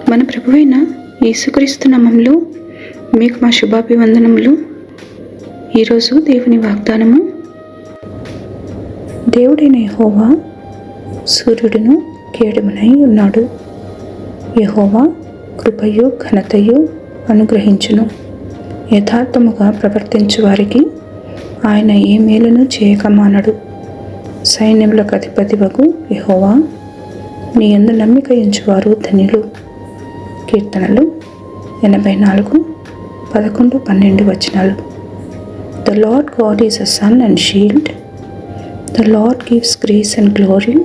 మన ప్రభువైన యేసుక్రీస్తు నామములో మీకు మా శుభాభివందనములు. ఈరోజు దేవుని వాగ్దానము. దేవుడైన యెహోవా సూర్యుడును కేడమునై ఉన్నాడు. యెహోవా కృపయు ఘనతయు అనుగ్రహించును. యథార్థముగా ప్రవర్తించు వారికి ఆయన ఏ మేలును చేయక మానడు. సైన్యములకు అధిపతివగు యెహోవా, నీ యందు నమ్మిక ఉంచువారు ధన్యులు. కీర్తనలు 84, 11, 12 వచనాలు. The Lord God is a sun and shield. The Lord gives grace and glory.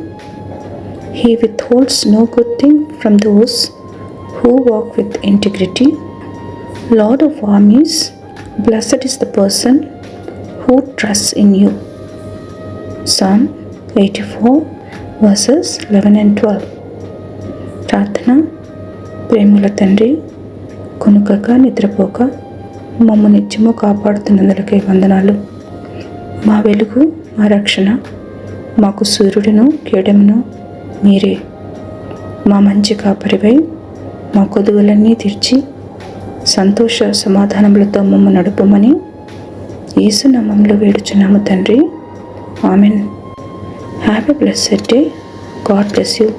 He withholds no good thing from those who walk with integrity. Lord of armies, blessed is the person who trusts in you. Psalm 84 verses 11 and 12. ప్రార్థన. ప్రేమల తండ్రి, కొనుకక నిద్రపోక మమ్మ నిత్యము కాపాడుతున్నందులకై వందనాలు. మా వెలుగు, మా రక్షణ, మాకు సూర్యుడును కేడమును మీరే. మా మంచి కాపరివై మా కొదువులన్నీ తీర్చి సంతోష సమాధానములతో మమ్మ నడుపమని యేసు నామములో వేడుచున్నాము తండ్రి. Amen. Have a blessed day. God bless you.